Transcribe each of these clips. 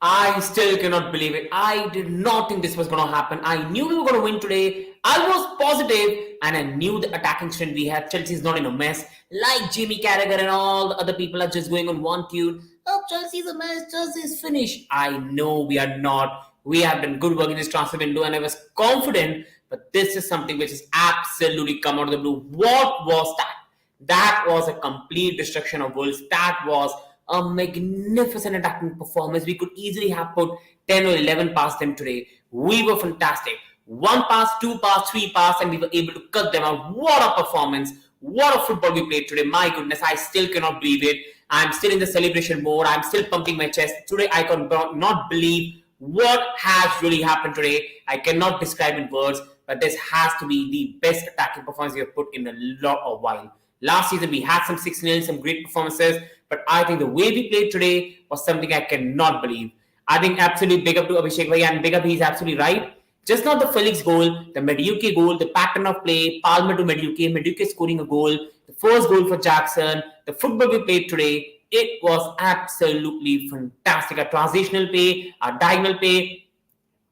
I still cannot believe it. I did not think this was going to happen. I knew we were going to win today. I was positive, and I knew the attacking strength we had. Chelsea is not in a mess. Like Jamie Carragher and all the other people are just going on one tune. Oh, Chelsea's a mess. Chelsea's finished. I know we are not. We have done good work in this transfer window, and I was confident. But this is something which is absolutely come out of the blue. What was that? That was a complete destruction of Wolves. That was a magnificent attacking performance. We could easily have put 10 or 11 past them today. We were fantastic. One pass, two pass, three pass, and we were able to cut them out. What a performance. What a football we played today. My goodness, I still cannot believe it. I'm still in the celebration mode. I'm still pumping my chest. Today, I cannot believe what has really happened today. I cannot describe in words, but this has to be the best attacking performance we have put in a lot of while. Last season, we had some 6-0, some great performances, but I think the way we played today was something I cannot believe. I think absolutely big up to Abhishek Bhai, and big up, he's absolutely right. Just not the Felix goal, the Madueke goal, the pattern of play, Palmer to Madueke scoring a goal, the first goal for Jackson, the football we played today, it was absolutely fantastic. Our transitional play, our diagonal play,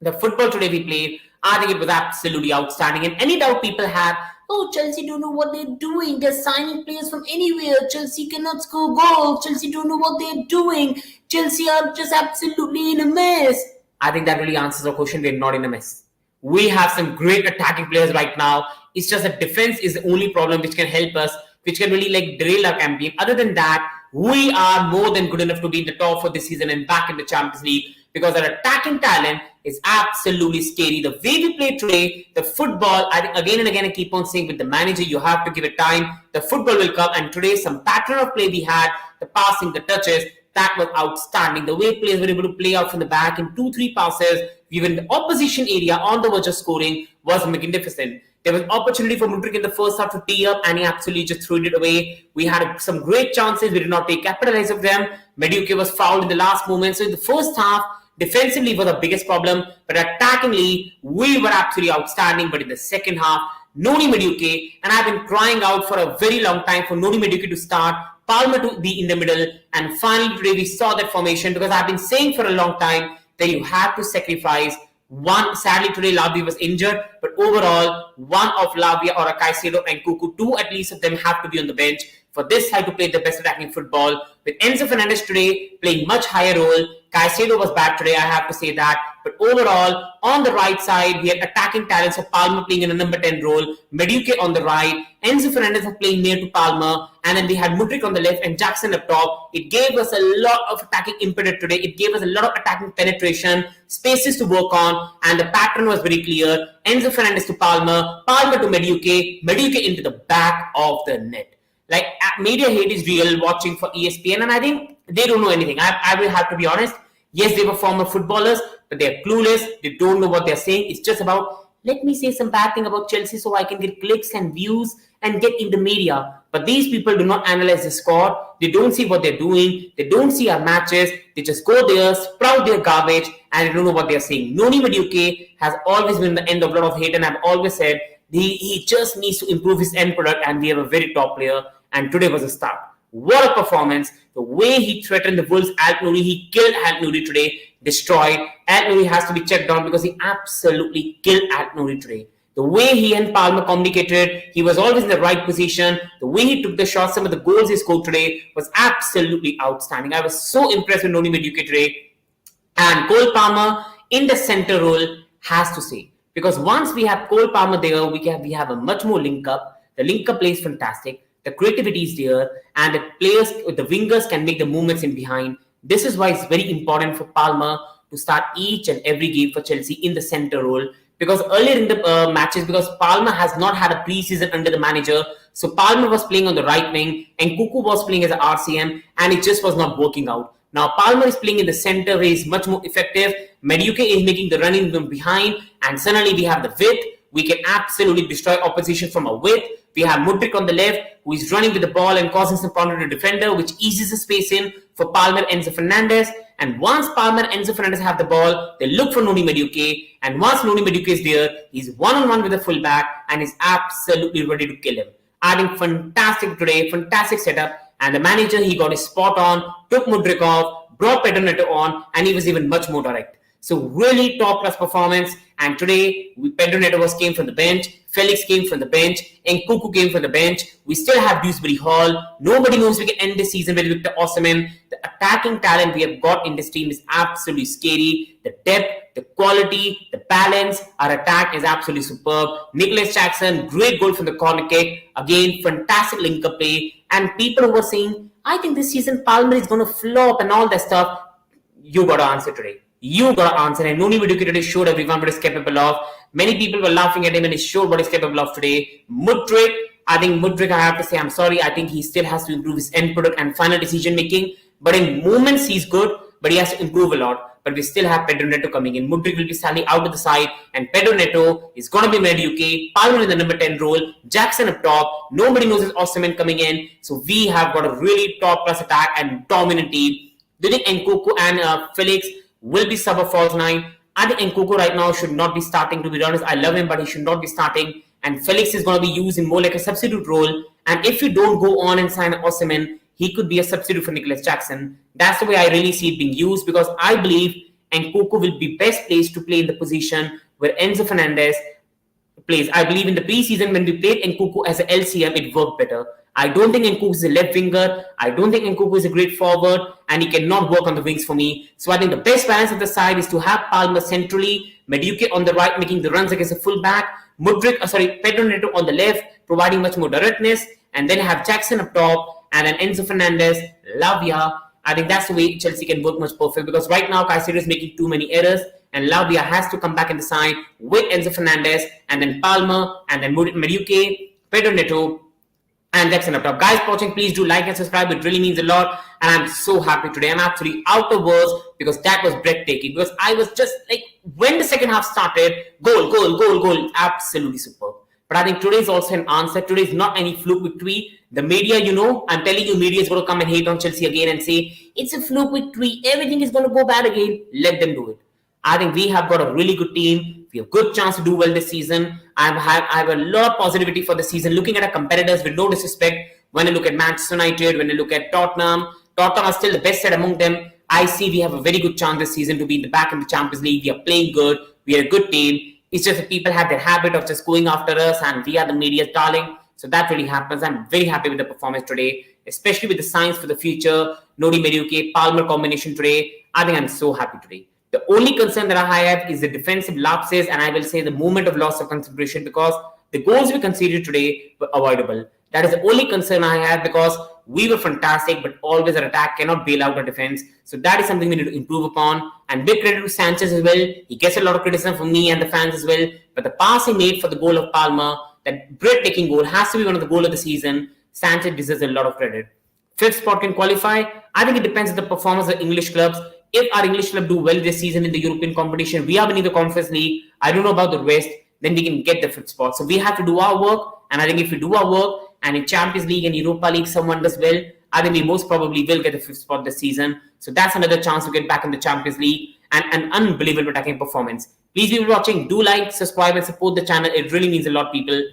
the football today we played, I think it was absolutely outstanding. And any doubt people had, oh, Chelsea don't know what they're doing. They're signing players from anywhere. Chelsea cannot score goals. Chelsea don't know what they're doing. Chelsea are just absolutely in a mess. I think that really answers the question. We're not in a mess. We have some great attacking players right now. It's just that defense is the only problem which can help us, which can really like derail our campaign. Other than that, we are more than good enough to be in the top for this season and back in the Champions League, because our attacking talent is absolutely scary. The way we play today, the football, I think again and again I keep on saying with the manager, you have to give it time. The football will come, and today some pattern of play we had, the passing, the touches, that was outstanding. The way players were able to play out from the back in 2-3 passes, even in the opposition area on the verge of scoring, was magnificent. There was opportunity for Mudryk in the first half to tee up, and he absolutely just threw it away. We had some great chances. We did not take capitalize of them. Madueke was fouled in the last moment. So in the first half, defensively was the biggest problem, but attackingly, we were absolutely outstanding. But in the second half, Noni Madueke, and I've been crying out for a very long time for Noni Madueke to start, Palmer to be in the middle, and finally today we saw that formation, because I've been saying for a long time that you have to sacrifice one. Sadly, today Lavia was injured, but overall, one of Lavia or a Caicedo and Cuckoo, two at least of them have to be on the bench for this side to play the best attacking football. With Enzo Fernandez today playing much higher role, Caicedo was bad today, I have to say that. But overall, on the right side, we had attacking talents of Palmer playing in a number 10 role, Madueke on the right, Enzo Fernandez was playing near to Palmer, and then we had Mudryk on the left and Jackson up top. It gave us a lot of attacking impetus today. It gave us a lot of attacking penetration, spaces to work on, and the pattern was very clear. Enzo Fernandez to Palmer, Palmer to Madueke, Madueke into the back of the net. Like, media hate is real watching for ESPN, and I think they don't know anything. I will have to be honest. Yes, they were former footballers, but they're clueless. They don't know what they're saying. It's just about, let me say some bad thing about Chelsea so I can get clicks and views and get in the media. But these people do not analyze the squad. They don't see what they're doing. They don't see our matches. They just go there, sprout their garbage, and they don't know what they're saying. Noni Madueke has always been the end of a lot of hate, and I've always said he just needs to improve his end product, and we have a very top player, and today was a start. What a performance. The way he threatened the Wolves, Ait-Nouri, he killed Ait-Nouri today, destroyed. Ait-Nouri has to be checked down because he absolutely killed Ait-Nouri today. The way he and Palmer communicated, he was always in the right position. The way he took the shots, some of the goals he scored today was absolutely outstanding. I was so impressed with Noni Madueke today. And Cole Palmer in the center role has to say. Because once we have Cole Palmer there, we have a much more link up. The link up play is fantastic. The creativity is there, and the players, the wingers can make the movements in behind. This is why it's very important for Palmer to start each and every game for Chelsea in the center role. Because earlier in the matches, because Palmer has not had a preseason under the manager, so Palmer was playing on the right wing, and Cuckoo was playing as an RCM, and it just was not working out. Now Palmer is playing in the center, where he's much more effective. Madueke is making the running from behind, and suddenly we have the width. We can absolutely destroy opposition from a width. We have Mudryk on the left, who is running with the ball and causing some problem to the defender, which eases the space in for Palmer and Enzo Fernandez. And once Palmer and Enzo Fernandez have the ball, they look for Noni Madueke. And once Noni Madueke is there, he's one-on-one with the fullback and is absolutely ready to kill him. I think fantastic today, fantastic setup. And the manager, he got his spot on, took Mudryk off, brought Pedro Neto on, and he was even much more direct. So really top class performance. And today, Pedro Neto came from the bench, Felix came from the bench, and Nkunku came from the bench. We still have Dewsbury Hall. Nobody knows we can end this season with Victor Osimhen. The attacking talent we have got in this team is absolutely scary. The depth, the quality, the balance, our attack is absolutely superb. Nicolas Jackson, great goal from the corner kick. Again, fantastic link-up play. And people who were saying, I think this season Palmer is going to flop and all that stuff, you got to answer today. You got to answer. And Noni Madueke today showed everyone what he's capable of. Many people were laughing at him and he showed what he's capable of today. Mudryk, I think Mudryk, I have to say, I'm sorry. I think he still has to improve his end product and final decision making. But in moments, he's good, but he has to improve a lot. But we still have Pedro Neto coming in. Mudryk will be standing out of the side, and Pedro Neto is going to be Madueke. Palmer in the number 10 role. Jackson up top. Nobody knows his Osimhen coming in. So we have got a really top class attack and dominant team. Do you think Nkunku and Felix will be sub of false 9? I think Nkunku right now should not be starting, to be honest. I love him, but he should not be starting. And Felix is going to be used in more like a substitute role. And if you don't go on and sign Osimhen, he could be a substitute for Nicolas Jackson. That's the way I really see it being used, because I believe Nkunku will be best placed to play in the position where Enzo Fernandez plays. I believe in the preseason when we played Nkunku as an LCM, it worked better. I don't think Nkunku is a left winger. I don't think Nkunku is a great forward, and he cannot work on the wings for me. So I think the best balance at the side is to have Palmer centrally, Madueke on the right, making the runs against a fullback, Pedro Neto on the left, providing much more directness, and then have Jackson up top, and then Enzo Fernandez, Lavia. I think that's the way Chelsea can work much perfect, because right now Caicedo is making too many errors, and Lavia has to come back in the side with Enzo Fernandez, and then Palmer, and then Madueke, Pedro Neto, and Jackson up top. Guys watching, please do like and subscribe. It really means a lot, and I'm so happy today. I'm actually out of words, because that was breathtaking. Because I was just like, when the second half started, goal, absolutely superb. But I think today is also an answer. Today is not any fluke victory. The media, I'm telling you, media is going to come and hate on Chelsea again and say, it's a fluke victory, everything is going to go bad again. Let them do it. I think we have got a really good team. We have a good chance to do well this season. I have a lot of positivity for the season. Looking at our competitors with no disrespect, when I look at Manchester United, when I look at Tottenham are still the best side among them. I see we have a very good chance this season to be back in the Champions League. We are playing good. We are a good team. It's just that people have their habit of just going after us, and we are the media's darling. So that really happens. I'm very happy with the performance today, especially with the signs for the future. Noni Madueke, Palmer combination today. I think I'm so happy today. The only concern that I have is the defensive lapses, and I will say the moment of loss of concentration, because the goals we conceded today were avoidable. That is the only concern I have, because we were fantastic, but always our attack cannot bail out our defense. So that is something we need to improve upon. And big credit to Sanchez as well. He gets a lot of criticism from me and the fans as well. But the pass he made for the goal of Palmer, that breathtaking goal, has to be one of the goals of the season. Sanchez deserves a lot of credit. Fifth spot can qualify. I think it depends on the performance of English clubs. If our English club do well this season in the European competition, we are winning the Conference League. I don't know about the rest. Then we can get the fifth spot. So we have to do our work. And I think if we do our work, and in Champions League and Europa League someone does well, I think we most probably will get the fifth spot this season. So that's another chance to get back in the Champions League, and an unbelievable attacking performance. Please be watching. Do like, subscribe, and support the channel. It really means a lot, people.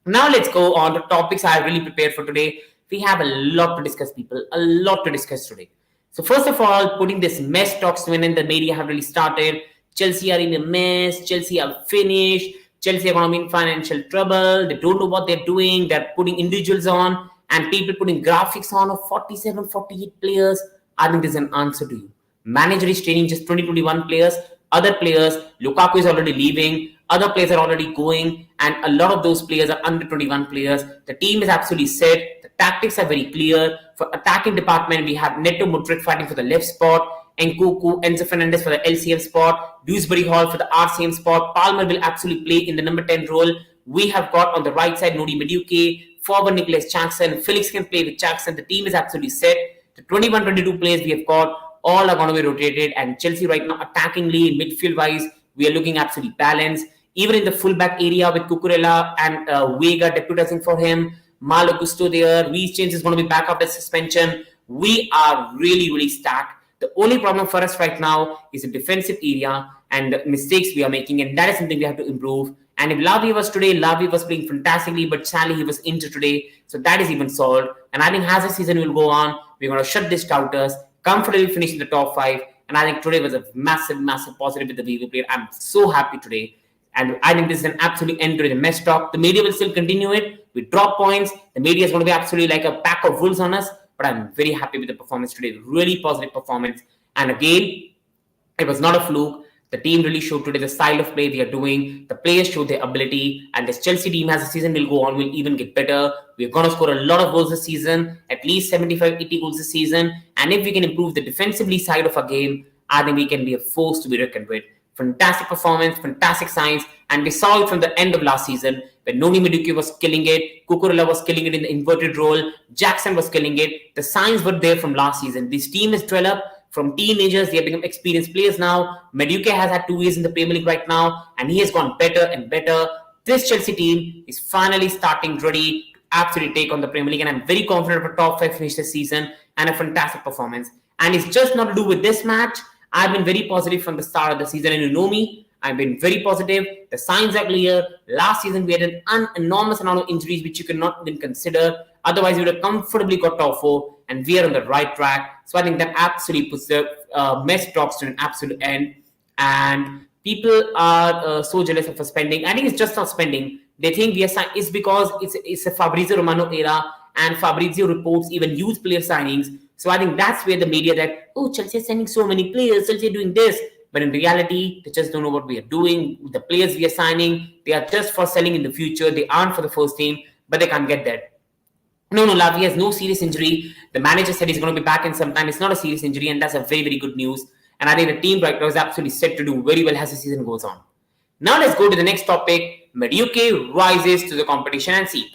Now let's go on to topics I have really prepared for today. We have a lot to discuss, people. A lot to discuss today. So first of all, putting this mess talks to an end. The media have really started. Chelsea are in a mess. Chelsea are finished. Chelsea are going to be in financial trouble. They don't know what they're doing. They're putting individuals on, and people putting graphics on of 47, 48 players. I think there's an answer to you. Manager is training just 20, 21 players. Other players, Lukaku is already leaving. Other players are already going. And a lot of those players are under 21 players. The team is absolutely set. The tactics are very clear. For attacking department, we have Neto, Mudryk fighting for the left spot. Nkunku, Enzo Fernandez for the LCM spot, Dewsbury Hall for the RCM spot. Palmer will absolutely play in the number 10 role. We have got on the right side Noni Madueke, forward Nicolas Jackson. Felix can play with Jackson. The team is absolutely set. The 21-22 players we have got, all are going to be rotated. And Chelsea right now, attackingly, midfield-wise, we are looking absolutely balanced. Even in the fullback area with Cucurella and Vega deputizing for him, Malo Gusto there, Reece James is going to be back after suspension. We are really, really stacked. The only problem for us right now is the defensive area and the mistakes we are making, and that is something we have to improve. And if Lavia was today, Lavia was playing fantastically, but sadly he was injured today, so that is even solved. And I think as the season will go on, we're going to shut these doubters, comfortably finish in the top 5. And I think today was a massive, massive positive with the way we played. I'm so happy today. And I think this is an absolute end to the mess talk. The media will still continue it. We drop points. The media is going to be absolutely like a pack of wolves on us. But I'm very happy with the performance today. Really positive performance. And again, it was not a fluke. The team really showed today the style of play we are doing. The players showed their ability. And this Chelsea team, as the season will go on, will even get better. We're going to score a lot of goals this season. At least 75, 80 goals this season. And if we can improve the defensively side of our game, I think we can be a force to be reckoned with. Fantastic performance, fantastic signs, and we saw it from the end of last season when Noni Madueke was killing it, Cucurella was killing it in the inverted role, Jackson was killing it. The signs were there from last season. This team has developed from teenagers, they have become experienced players now. Madueke has had 2 years in the Premier League right now, and he has gone better and better. This Chelsea team is finally starting ready to absolutely take on the Premier League, and I'm very confident of a top 5 finish this season and a fantastic performance. And it's just not to do with this match. I've been very positive from the start of the season, and you know me, I've been very positive. The signs are clear. Last season, we had an enormous amount of injuries, which you cannot even consider. Otherwise, we would have comfortably got top 4, and we are on the right track. So I think that absolutely puts the mess talks to an absolute end. And people are so jealous of us spending. I think it's just not spending. They think we are it's because it's a Fabrizio Romano era, and Fabrizio reports even youth player signings. So I think that's where the media that, oh, Chelsea is sending so many players, Chelsea are doing this. But in reality, they just don't know what we are doing. The players we are signing, they are just for selling in the future. They aren't for the first team, but they can't get that. No, Lavi has no serious injury. The manager said he's going to be back in some time. It's not a serious injury, and that's a very, very good news. And I think the team right now is absolutely set to do very well as the season goes on. Now let's go to the next topic. Madueke rises to the competition and see.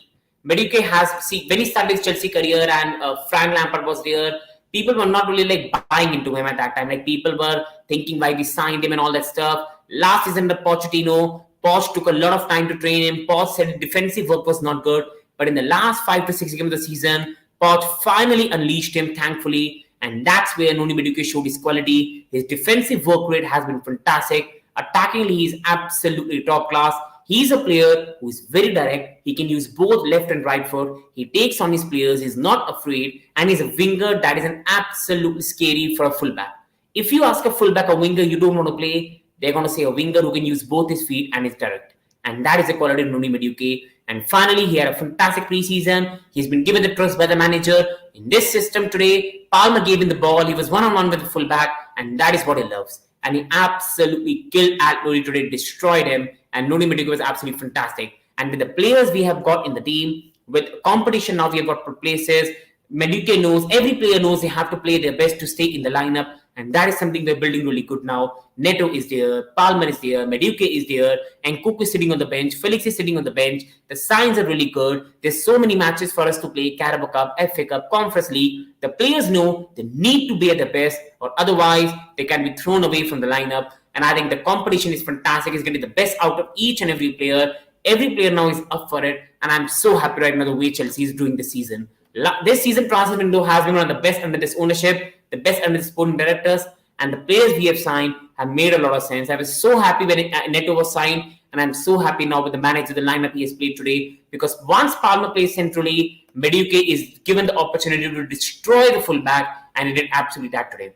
Madueke has, when he started his Chelsea career and Frank Lampard was there, people were not really like buying into him at that time. Like people were thinking why we signed him and all that stuff. Last season, the Pochettino, Poch took a lot of time to train him. Poch said defensive work was not good. But in the last 5 to 6 games of the season, Poch finally unleashed him, thankfully. And that's where Noni Madueke showed his quality. His defensive work rate has been fantastic. Attackingly, he's absolutely top class. He's a player who is very direct. He can use both left and right foot. He takes on his players. He's not afraid. And he's a winger that is an absolutely scary for a fullback. If you ask a fullback or winger you don't want to play, they're going to say a winger who can use both his feet and is direct. And that is the quality of Noni Madueke. And finally, he had a fantastic preseason. He's been given the trust by the manager. In this system today, Palmer gave him the ball. He was one-on-one with the fullback. And that is what he loves. And he absolutely killed Noni today, destroyed him. And Noni Madueke was absolutely fantastic. And with the players we have got in the team, with competition now we have got places, Madueke knows, every player knows they have to play their best to stay in the lineup. And that is something we're building really good now. Neto is there, Palmer is there, Madueke is there, and Cook is sitting on the bench, Felix is sitting on the bench. The signs are really good. There's so many matches for us to play, Carabao Cup, FA Cup, Conference League. The players know they need to be at their best, or otherwise they can be thrown away from the lineup. And I think the competition is fantastic. It's getting the best out of each and every player. Every player now is up for it. And I'm so happy right now the way Chelsea is doing this season. This season transfer window has been one of the best under this ownership, the best under the sporting directors, and the players we have signed have made a lot of sense. I was so happy when Neto was signed, and I'm so happy now with the manager, the lineup he has played today, because once Palmer plays centrally, Madueke is given the opportunity to destroy the fullback, and he did absolutely that today.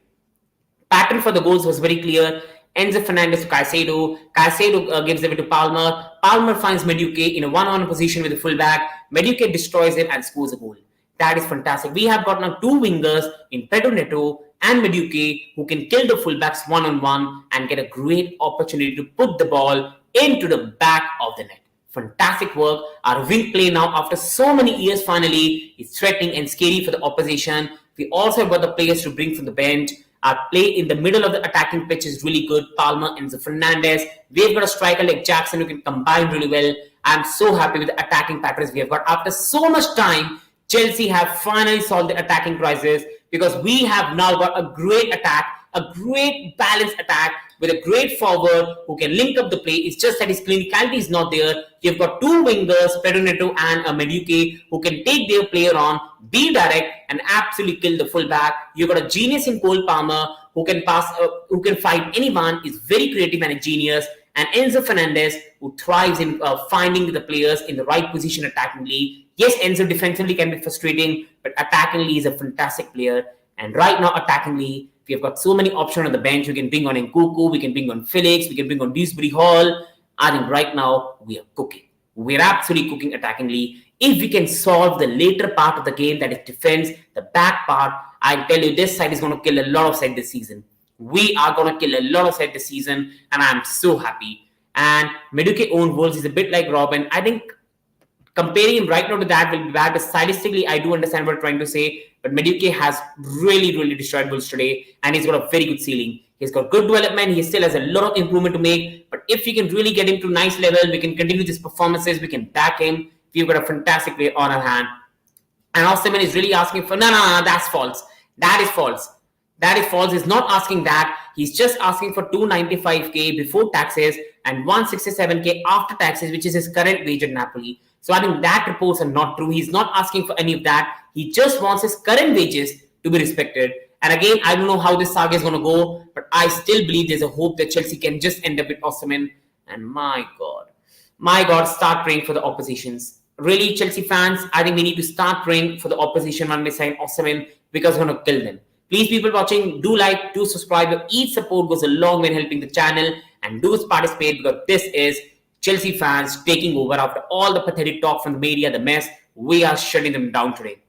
Pattern for the goals was very clear. Enzo Fernandez to Caicedo. Caicedo gives it to Palmer. Palmer finds Madueke in a one-on-one position with the fullback. Madueke destroys him and scores a goal. That is fantastic. We have got now 2 wingers in Pedro Neto and Madueke who can kill the fullbacks one-on-one and get a great opportunity to put the ball into the back of the net. Fantastic work. Our wing play now, after so many years, finally is threatening and scary for the opposition. We also have got the players to bring from the bench. Our play in the middle of the attacking pitch is really good. Palmer, Enzo Fernandez. We've got a striker like Jackson who can combine really well. I'm so happy with the attacking patterns we have got. After so much time, Chelsea have finally solved the attacking crisis because we have now got a great attack, a great balanced attack with a great forward who can link up the play. It's just that his clinicality is not there. You've got 2 wingers, Pedro Neto and Madueke, who can take their player on, be direct, and absolutely kill the fullback. You've got a genius in Cole Palmer who can pass, who can fight anyone, is very creative and a genius. And Enzo Fernandez, who thrives in finding the players in the right position attackingly. Yes, Enzo defensively can be frustrating, but attackingly is a fantastic player. And right now, attackingly, we have got so many options on the bench. We can bring on Nkunku, we can bring on Felix, we can bring on Dewsbury Hall. I think right now we are cooking. We're absolutely cooking attackingly. If we can solve the later part of the game, that is defense, the back part, I tell you, this side is going to kill a lot of side this season. We are going to kill a lot of side this season, and I'm so happy. And Madueke own goals is a bit like Robin. I think comparing him right now to that will be bad, but stylistically, I do understand what you're trying to say. But Madueke has really destroyed Bulls today, and he's got a very good ceiling. He's got good development. He still has a lot of improvement to make. But if we can really get him to a nice level, we can continue these performances. We can back him. We've got a fantastic player on our hand. And Osimhen is really asking for, no, that's false. That is false. That is false. He's not asking that. He's just asking for 295k before taxes and 167k after taxes, which is his current wage at Napoli. So I think that reports are not true. He's not asking for any of that. He just wants his current wages to be respected. And again, I don't know how this saga is going to go, but I still believe there's a hope that Chelsea can just end up with Osimhen. And my God, start praying for the oppositions. Really, Chelsea fans, I think we need to start praying for the opposition when they sign Osimhen, because we're going to kill them. Please, people watching, do like, do subscribe. Each support goes a long way in helping the channel, and do participate, because this is Chelsea fans taking over after all the pathetic talk from the media, the mess. We are shutting them down today.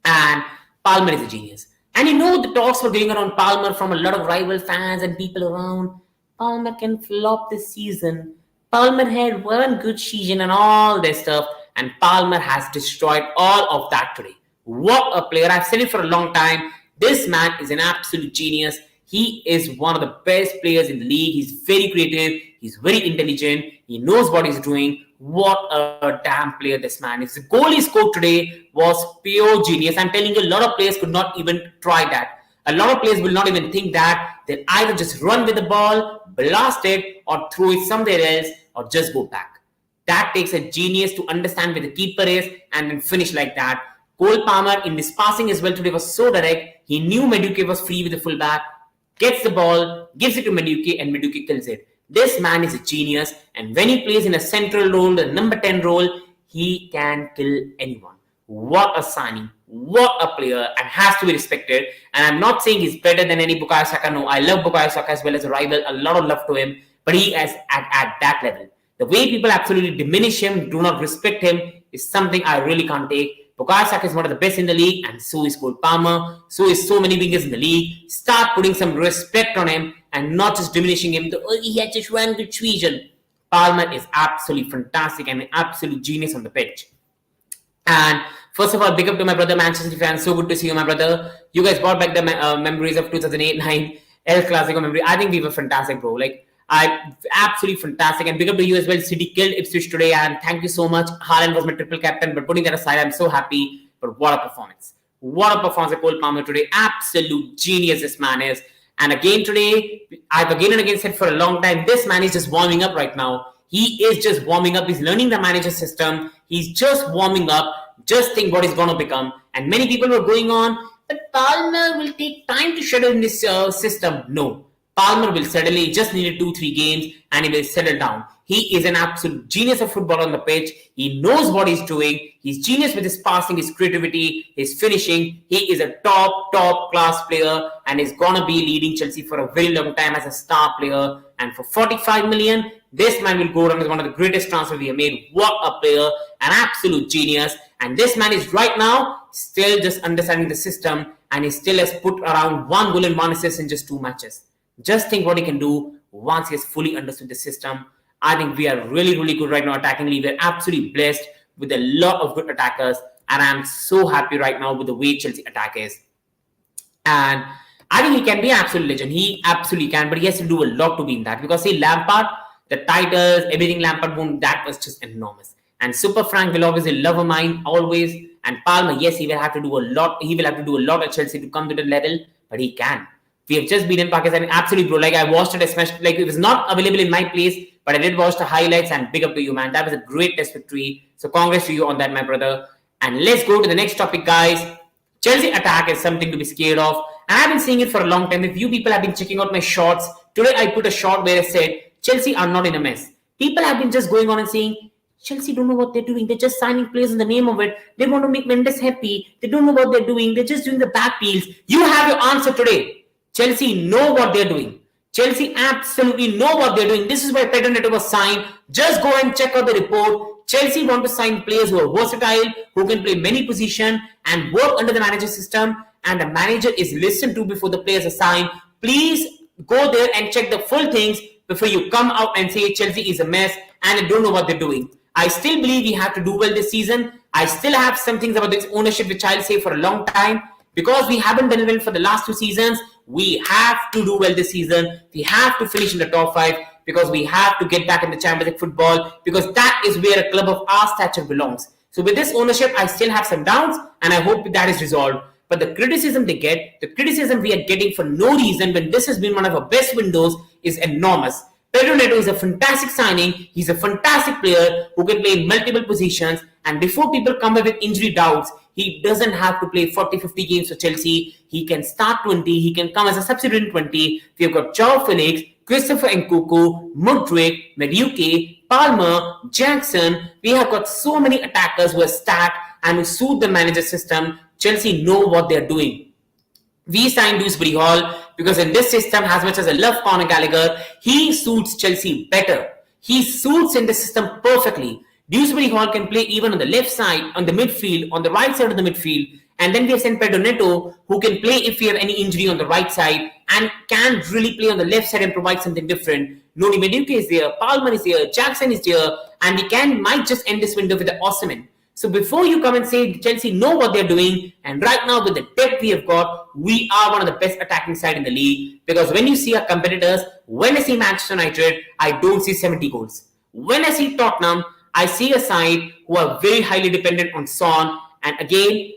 And Palmer is a genius. And you know, the talks were going around Palmer from a lot of rival fans and people around. Palmer can flop this season. Palmer had one good season and all this stuff. And Palmer has destroyed all of that today. What a player. I've said it for a long time. This man is an absolute genius. He is one of the best players in the league. He's very creative. He's very intelligent. He knows what he's doing. What a damn player this man is. The goal he scored today was pure genius. I'm telling you, a lot of players could not even try that. A lot of players will not even think that. They'll either just run with the ball, blast it, or throw it somewhere else, or just go back. That takes a genius to understand where the keeper is and then finish like that. Cole Palmer in this passing as well today was so direct. He knew Madueke was free with the fullback, gets the ball, gives it to Madueke, and Madueke kills it. This man is a genius, and when he plays in a central role, the number 10 role, he can kill anyone. What a signing. What a player, and has to be respected. And I'm not saying he's better than any Bukayo Saka. No, I love Bukayo Saka as well as a rival. A lot of love to him, but he is at that level. The way people absolutely diminish him, do not respect him, is something I really can't take. Bukayo Saka is one of the best in the league, and so is Cole Palmer. So is so many wingers in the league. Start putting some respect on him and not just diminishing him. He had just one good season. Palmer is absolutely fantastic and an absolute genius on the pitch. And first of all, big up to my brother, Manchester fans. So good to see you, my brother. You guys brought back the memories of 2008-9 El Clasico memory. I think we were fantastic, bro. Absolutely fantastic. And big up to you as well. City killed Ipswich today, and thank you so much. Haaland was my triple captain, but putting that aside, I'm so happy. But what a performance. What a performance of Cole Palmer today. Absolute genius this man is. And again today, I've again and again said for a long time, this man is just warming up right now. He is just warming up. He's learning the manager system. He's just warming up. Just think what he's going to become. And many people were going on, but Palmer will take time to settle in this system. No. Palmer will settle. He just needed 2-3 games and he will settle down. He is an absolute genius of football on the pitch. He knows what he's doing. He's genius with his passing, his creativity, his finishing. He is a top class player and is going to be leading Chelsea for a very long time as a star player. And for 45 million, this man will go down as one of the greatest transfers we have made. What a player, an absolute genius. And this man is right now still just understanding the system, and he still has put around 1 goal and 1 assist in just 2 matches. Just think what he can do once he has fully understood the system. I think we are really good right now attackingly. We're absolutely blessed with a lot of good attackers, and I'm so happy right now with the way Chelsea attack is. And I think he can be an absolute legend. He absolutely can, but he has to do a lot to be in that, because see, Lampard, the titles, everything Lampard won, that was just enormous. And Super Frank will obviously love of mine always. And Palmer, yes, he will have to do a lot. He will have to do a lot at Chelsea to come to the level, but he can. We have just beaten Pakistan. Absolutely, bro. I watched it, especially it was not available in my place, but I did watch the highlights, and big up to you, man. That was a great test victory. So congrats to you on that, my brother. And let's go to the next topic, guys. Chelsea attack is something to be scared of. And I've been seeing it for a long time. If you people have been checking out my shorts, today I put a short where I said, Chelsea are not in a mess. People have been just going on and saying, Chelsea don't know what they're doing. They're just signing players in the name of it. They want to make Mendes happy. They don't know what they're doing. They're just doing the back deals. You have your answer today. Chelsea know what they're doing. Chelsea absolutely know what they're doing. This is why Pedro Neto was signed. Just go and check out the report. Chelsea want to sign players who are versatile, who can play many positions and work under the manager system. And the manager is listened to before the players are signed. Please go there and check the full things before you come out and say Chelsea is a mess and they don't know what they're doing. I still believe we have to do well this season. I still have some things about this ownership which I'll say for a long time. Because we haven't done well for the last 2 seasons, we have to do well this season. We have to finish in the top 5 because we have to get back in the Champions League football, because that is where a club of our stature belongs. So with this ownership, I still have some doubts and I hope that is resolved. But the criticism they get, the criticism we are getting for no reason when this has been one of our best windows is enormous. Pedro Neto is a fantastic signing. He's a fantastic player who can play in multiple positions. And before people come up with injury doubts, he doesn't have to play 40-50 games for Chelsea. He can start 20. He can come as a substitute in 20. We've got Joao Felix, Christopher Nkunku, Mudryk, Madueke, Palmer, Jackson. We have got so many attackers who are stacked and who suit the manager system. Chelsea know what they're doing. We signed Dewsbury Hall because in this system, as much as I love Conor Gallagher, he suits Chelsea better. He suits in the system perfectly. Dewsbury Hall can play even on the left side, on the midfield, on the right side of the midfield. And then we have sent Pedro Neto, who can play if we have any injury on the right side and can really play on the left side and provide something different. Noni Madueke is there, Palmer is there, Jackson is there, and we might just end this window with the Osimhen. So before you come and say Chelsea know what they're doing, and right now with the depth we have got, we are one of the best attacking side in the league. Because when you see our competitors, when I see Manchester United, I don't see 70 goals. When I see Tottenham, I see a side who are very highly dependent on Son. And again,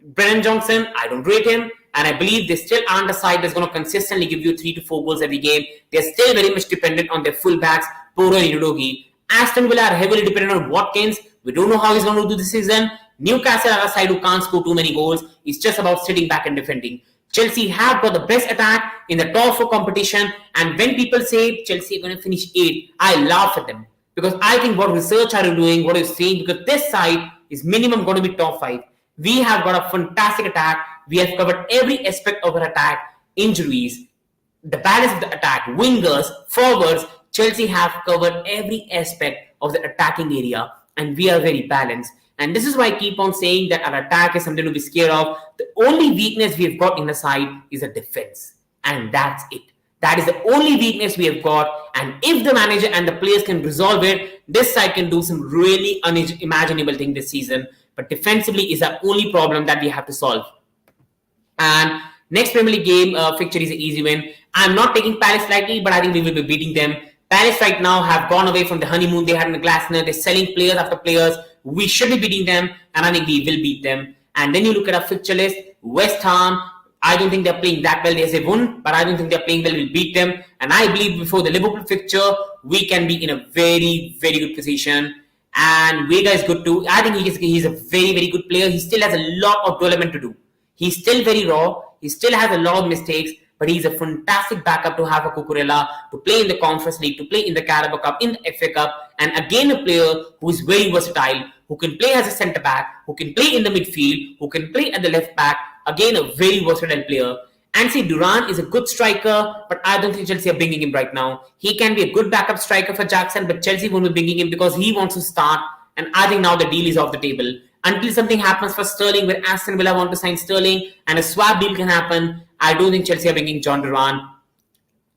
Brennan Johnson, I don't rate him. And I believe they still aren't a side that's going to consistently give you 3 to 4 goals every game. They're still very much dependent on their fullbacks, Poro and Udogie. Aston Villa are heavily dependent on Watkins. We don't know how he's going to do this season. Newcastle are a side who can't score too many goals. It's just about sitting back and defending. Chelsea have got the best attack in the top 4 competition. And when people say Chelsea are going to finish 8th, I laugh at them. Because I think what research are you doing, what are you saying? Because this side is minimum going to be top 5. We have got a fantastic attack. We have covered every aspect of our attack. Injuries, the balance of the attack, wingers, forwards. Chelsea have covered every aspect of the attacking area. And we are very balanced. And this is why I keep on saying that our attack is something to be scared of. The only weakness we have got in the side is a defense. And that's it. That is the only weakness we have got. And if the manager and the players can resolve it, this side can do some really unimaginable thing this season. But defensively is the only problem that we have to solve. And next Premier League game fixture is an easy win. I'm not taking Palace lightly, but I think we will be beating them. Palace right now have gone away from the honeymoon they had in the Glasner. They're selling players after players. We should be beating them, and I think we will beat them. And then you look at our fixture list. West Ham, I don't think they're playing that well. They won, but I don't think they're playing well. We'll beat them. And I believe before the Liverpool fixture, we can be in a very, very good position. And Vega is good too. I think he's a very, very good player. He still has a lot of development to do. He's still very raw. He still has a lot of mistakes. But he's a fantastic backup to have a Cucurella, to play in the Conference League, to play in the Carabao Cup, in the FA Cup. And again, a player who is very versatile, who can play as a centre-back, who can play in the midfield, who can play at the left-back. Again, a very versatile player. And see, Duran is a good striker, but I don't think Chelsea are bringing him right now. He can be a good backup striker for Jackson, but Chelsea won't be bringing him because he wants to start. And I think now the deal is off the table. Until something happens for Sterling, where Aston Villa want to sign Sterling, and a swap deal can happen, I don't think Chelsea are bringing John Duran.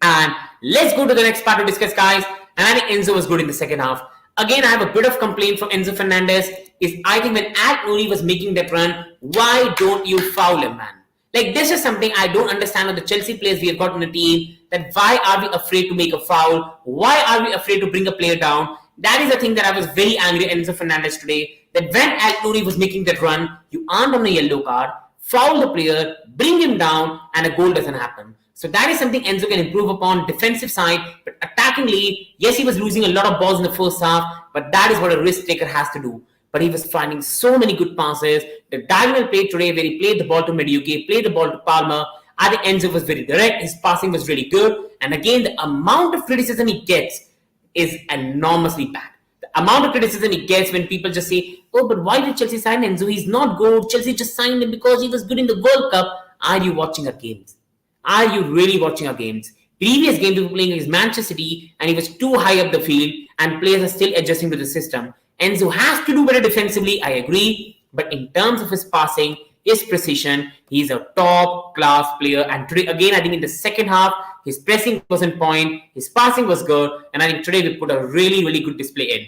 And let's go to the next part to discuss, guys. And I think Enzo was good in the second half. Again, I have a bit of complaint from Enzo Fernandez. Is I think when Noni was making that run, why don't you foul him, man? Like, this is something I don't understand with the Chelsea players we have got in the team. That why are we afraid to make a foul? Why are we afraid to bring a player down? That is the thing that I was very angry at Enzo Fernandez today. That when Noni was making that run, you aren't on a yellow card. Foul the player, bring him down, and a goal doesn't happen. So that is something Enzo can improve upon, defensive side. But attackingly, yes, he was losing a lot of balls in the first half, but that is what a risk taker has to do. But he was finding so many good passes. The diagonal play today where he played the ball to Madueke, played the ball to Palmer. I think Enzo was very direct. His passing was really good. And again, the amount of criticism he gets is enormously bad. The amount of criticism he gets when people just say, oh, but why did Chelsea sign Enzo? He's not good. Chelsea just signed him because he was good in the World Cup. Are you watching our games? Are you really watching our games? Previous games we were playing against Manchester City and he was too high up the field and players are still adjusting to the system. Enzo has to do better defensively, I agree. But in terms of his passing, his precision, he's a top class player. And today, again, I think in the second half, his pressing was on point, his passing was good, and I think today we put a really, really good display in.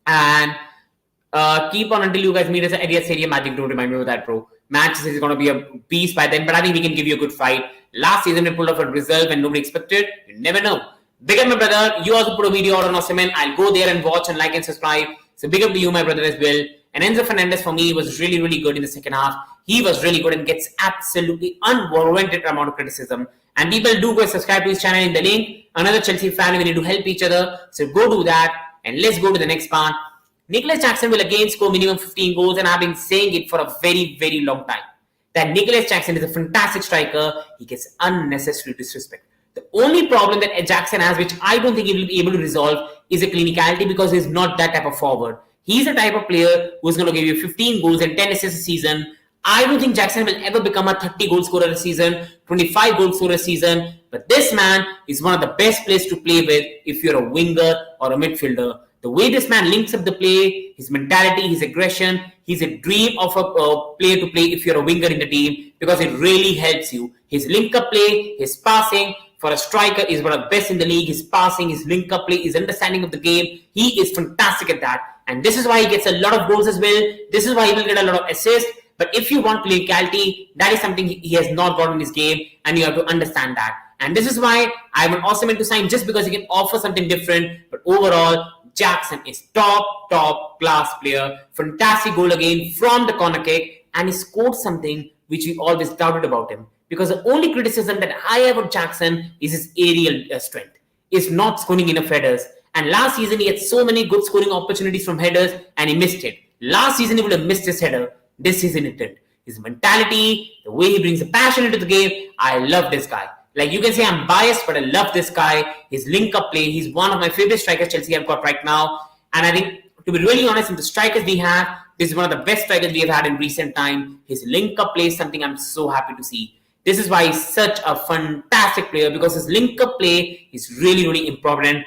And keep on until you guys meet us at Etihad Stadium. Magic, don't remind me of that, bro. Manchester is going to be a beast by then, but I think we can give you a good fight. Last season we pulled off a result when nobody expected. You never know. Big up my brother. You also put a video out on Osimhen. I'll go there and watch and like and subscribe. So big up to you, my brother, as well. And Enzo Fernandez for me was really, really good in the second half. He was really good and gets absolutely unwarranted amount of criticism. And people do go subscribe to his channel in the link. Another Chelsea fan, we need to help each other. So go do that. And let's go to the next part. Nicolas Jackson will again score minimum 15 goals, and I've been saying it for a very, very long time. That Nicolas Jackson is a fantastic striker. He gets unnecessary disrespect. The only problem that Jackson has, which I don't think he will be able to resolve, is a clinicality, because he's not that type of forward. He's a type of player who's going to give you 15 goals and 10 assists a season. I don't think Jackson will ever become a 30 goal scorer a season, 25 goal scorer a season. But this man is one of the best players to play with if you're a winger or a midfielder. The way this man links up the play, his mentality, his aggression, he's a dream of a player to play if you're a winger in the team, because it really helps you. His link-up play, his passing, for a striker is one of the best in the league. His passing, his link-up play, his understanding of the game, he is fantastic at that. And this is why he gets a lot of goals as well. This is why he will get a lot of assists. But if you want clinicality, that is something he has not got in his game, and you have to understand that. And this is why I want Osimhen to sign, just because he can offer something different. But overall, Jackson is top class player. Fantastic goal again from the corner kick, and he scored something which we always doubted about him. Because the only criticism that I have of Jackson is his aerial strength. Is not scoring enough headers. And last season he had so many good scoring opportunities from headers and he missed it. Last season he would have missed his header. This season he didn't. His mentality, the way he brings the passion into the game, I love this guy. Like, you can say I'm biased, but I love this guy. His link-up play, he's one of my favorite strikers Chelsea have got right now. And I think, to be really honest, in the strikers we have, this is one of the best strikers we have had in recent time. His link-up play is something I'm so happy to see. This is why he's such a fantastic player, because his link-up play is really, really important.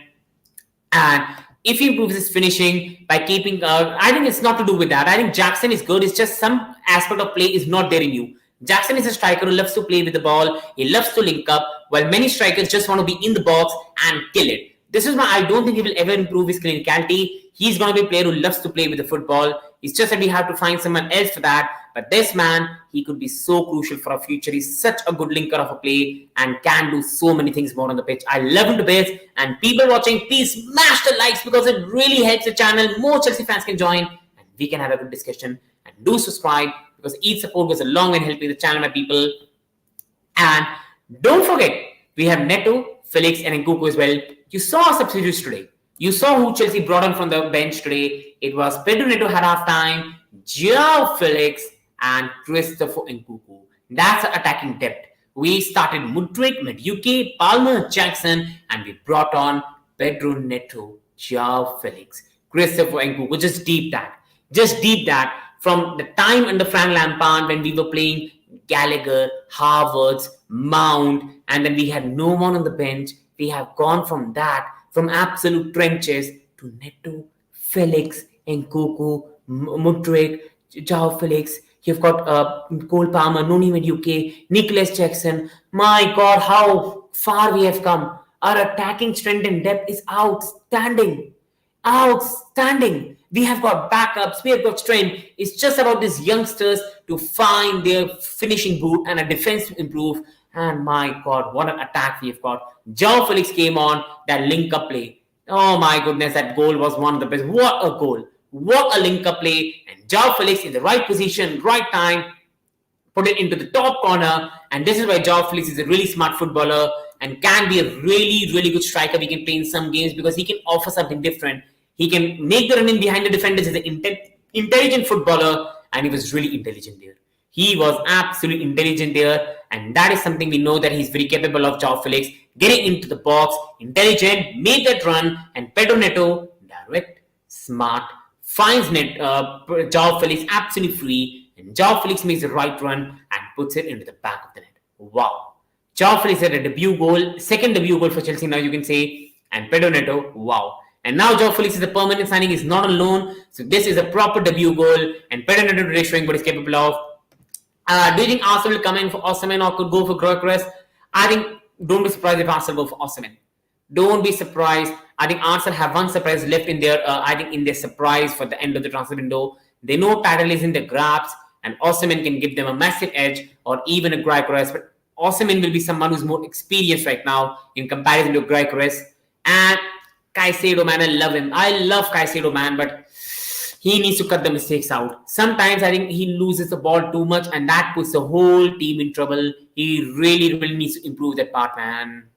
And if he improves his finishing by keeping, I think it's not to do with that. I think Jackson is good. It's just some aspect of play is not there in you. Jackson is a striker who loves to play with the ball. He loves to link up, while many strikers just want to be in the box and kill it. This is why I don't think he will ever improve his clinicality. He's going to be a player who loves to play with the football. It's just that we have to find someone else for that. But this man, he could be so crucial for our future. He's such a good linker of a play and can do so many things more on the pitch. I love him to bits. And people watching, please smash the likes, because it really helps the channel. More Chelsea fans can join and we can have a good discussion. And do subscribe, because each support goes a long way in helping the channel, my people. And don't forget, we have Neto, Felix, and Nkunku as well. You saw our substitutes today. You saw who Chelsea brought on from the bench today. It was Pedro Neto at halftime, Joao Felix, and Christopher Nkunku. That's attacking depth. We started Mudryk, madueke, Palmer, Jackson, and we brought on Pedro Neto, Joao Felix, Christopher Nkunku. Just deep that. Just deep that. From the time under Frank Lampard, when we were playing Gallagher, Havertz, Mount, and then we had no one on the bench, we have gone from that, from absolute trenches, to Neto, Felix, Nkunku, Mudryk, Joao Felix. You've got Cole Palmer, noni, madueke, Nicolas Jackson. My God, how far we have come. Our attacking strength and depth is outstanding. Outstanding. We have got backups, we have got strength. It's just about these youngsters to find their finishing boot and a defense to improve. And my God, what an attack we have got. Joao Felix came on, that link-up play. Oh my goodness, that goal was one of the best. What a goal. What a link-up play. And Joao Felix in the right position, right time, put it into the top corner. And this is why Joao Felix is a really smart footballer and can be a really, really good striker we can play in some games, because he can offer something different. He can make the run in behind the defenders. He's an intelligent footballer, and he was really intelligent there. He was absolutely intelligent there, and that is something we know that he's very capable of. Joao Felix getting into the box, intelligent, made that run, and Pedro Neto, direct. smart, finds Joao Felix absolutely free, and Joao Felix makes the right run and puts it into the back of the net. Wow. Joao Felix had a debut goal, second debut goal for Chelsea now you can say, and Pedro Neto, wow. And now Joao Felix is a permanent signing, he's not on loan, so this is a proper debut goal, and Pedro Neto today showing what he's capable of. Do you think Arsenal will come in for Osimhen or could go for Gyökeres? I think don't be surprised if Arsenal go for Osimhen. Don't be surprised. I think Arsenal have one surprise left in their in their surprise for the end of the transfer window. They know title is in their grasp, and Osimhen can give them a massive edge or even a Gyökeres. But Osimhen will be someone who's more experienced right now in comparison to Gyökeres. And Caicedo, man, I love him. I love Caicedo, man, but he needs to cut the mistakes out. Sometimes I think he loses the ball too much, and that puts the whole team in trouble. He really, really needs to improve that part, man.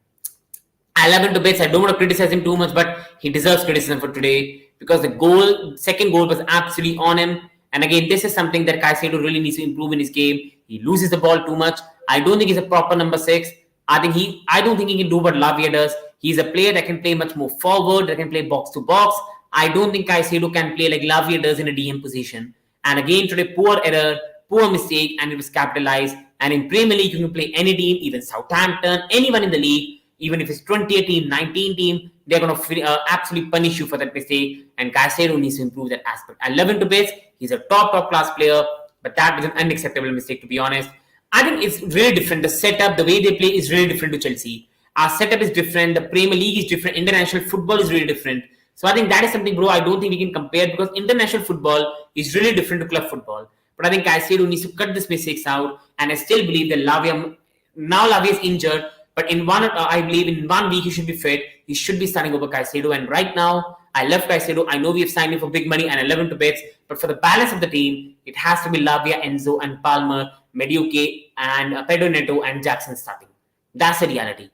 I love him to bits. I don't want to criticize him too much, but he deserves criticism for today because the second goal was absolutely on him. And again, this is something that Caicedo really needs to improve in his game. He loses the ball too much. I don't think he's a proper number 6. I don't think he can do what Lavia does. He's a player that can play much more forward, that can play box to box. I don't think Caicedo can play like Lavia does in a DM position. And again, today, poor error, poor mistake, and it was capitalized. And in Premier League, you can play any team, even Southampton, anyone in the league. Even if it's 20th team, 19th team, they're going to absolutely punish you for that mistake. And Caicedo needs to improve that aspect. I love him to bits. He's a top class player. But that was an unacceptable mistake, to be honest. I think it's really different. The setup, the way they play is really different to Chelsea. Our setup is different. The Premier League is different. International football is really different. So I think that is something, bro, I don't think we can compare because international football is really different to club football. But I think Caicedo needs to cut these mistakes out. And I still believe that Lavia is injured. But I believe in 1 week he should be fit. He should be starting over Caicedo. And right now, I love Caicedo. I know we have signed him for big money and I love him to bits. But for the balance of the team, it has to be Lavia, Enzo, and Palmer, Madueke, and Pedro Neto, and Jackson starting. That's the reality.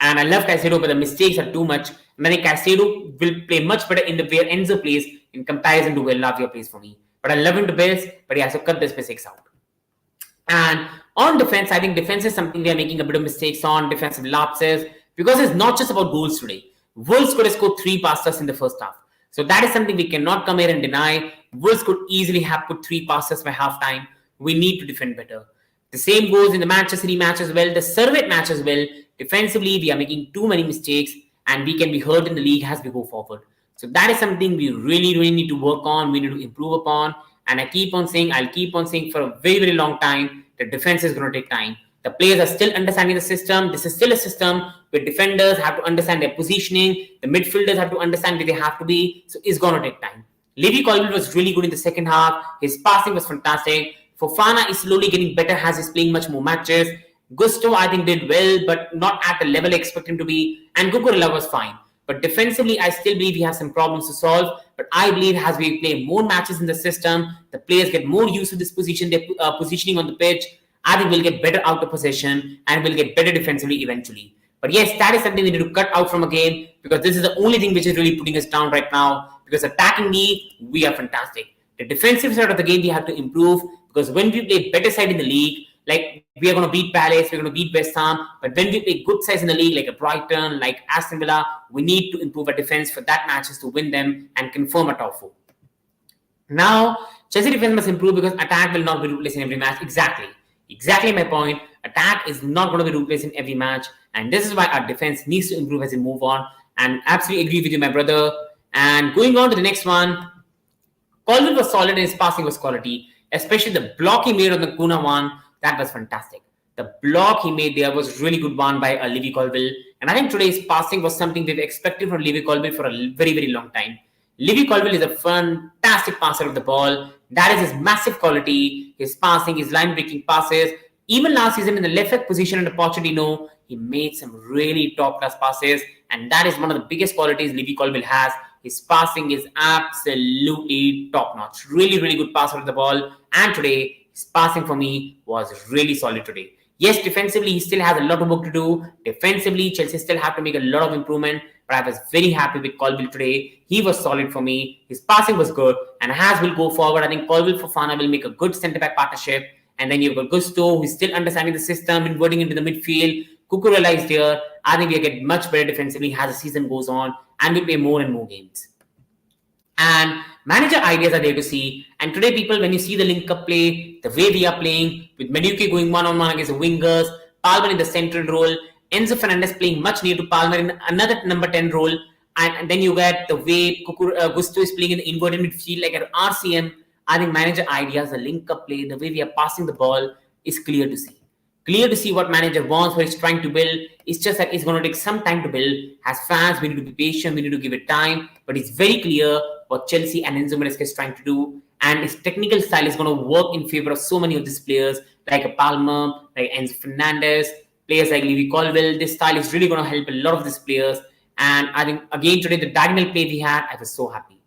And I love Caicedo, but the mistakes are too much. And I think Caicedo will play much better in the where Enzo plays in comparison to where Lavia plays for me. But I love him to bits, but he has to cut these mistakes out. And on defense, I think defense is something we are making a bit of mistakes on, defensive lapses, because it's not just about goals today. Wolves could have scored 3 passes in the first half. So that is something we cannot come here and deny. Wolves could easily have put 3 passes by halftime. We need to defend better. The same goes in the Manchester City match as well, the Servette match as well. Defensively, we are making too many mistakes and we can be hurt in the league as we go forward. So that is something we really, really need to work on. We need to improve upon. And I'll keep on saying for a very, very long time, the defense is going to take time. The players are still understanding the system. This is still a system where defenders have to understand their positioning. The midfielders have to understand where they have to be. So it's going to take time. Levy Colwill was really good in the second half. His passing was fantastic. Fofana is slowly getting better as he's playing much more matches. Gusto, I think, did well, but not at the level I expect him to be. And Cucurella was fine. But defensively, I still believe he has some problems to solve. But I believe as we play more matches in the system, the players get more used to this position, their positioning on the pitch. I think we'll get better out of possession and we'll get better defensively eventually. But yes, that is something we need to cut out from a game because this is the only thing which is really putting us down right now. Because attackingly, we are fantastic. The defensive side of the game we have to improve because when we play better side in the league, like we are going to beat Palace, we're going to beat West Ham. But when we play good sides in the league, like a Brighton, like Aston Villa, we need to improve our defense for that matches to win them and confirm a top 4. Now, Chelsea defense must improve because attack will not be replaced in every match. Exactly my point. Attack is not going to be replaced in every match. And this is why our defense needs to improve as we move on. And absolutely agree with you, my brother. And going on to the next one, Colwill was solid and his passing was quality. Especially the block he made on the Kuna one. That was fantastic. The block he made there was really good one by Levy Colwill. And I think today's passing was something we've expected from Levy Colwill for a very, very long time. Levy Colwill is a fantastic passer of the ball. That is his massive quality. His passing, his line-breaking passes. Even last season in the left-back position under Pochettino, he made some really top-class passes. And that is one of the biggest qualities Levy Colwill has. His passing is absolutely top-notch. Really, really good passer of the ball. And today, his passing for me was really solid today. Yes, defensively, he still has a lot of work to do. Defensively, Chelsea still have to make a lot of improvement. But I was very happy with Colwill today. He was solid for me. His passing was good. And as we'll go forward, I think Colwill Fofana will make a good centre-back partnership. And then you've got Gusto, who's still understanding the system, inverting into the midfield. Cucurella is there. I think we'll get much better defensively as the season goes on. And we'll play more and more games. And manager ideas are there to see. And today, people, when you see the link up play, the way we are playing, with Madueke going one-on-one against the wingers, Palmer in the central role, Enzo Fernandez playing much near to Palmer in another number 10 role, and then you get the way Gusto is playing in the inverted midfield like an RCM. I think manager ideas, the link up play, the way we are passing the ball is clear to see. Clear to see what manager wants, what he's trying to build. It's just that it's going to take some time to build. As fans, we need to be patient, we need to give it time. But it's very clear what Chelsea and Enzo Maresca is trying to do. And his technical style is going to work in favor of so many of these players, like a Palmer, like Enzo Fernandez, players like Levy Colwill. This style is really going to help a lot of these players. And I think, again, today, the diagonal play we had, I was so happy.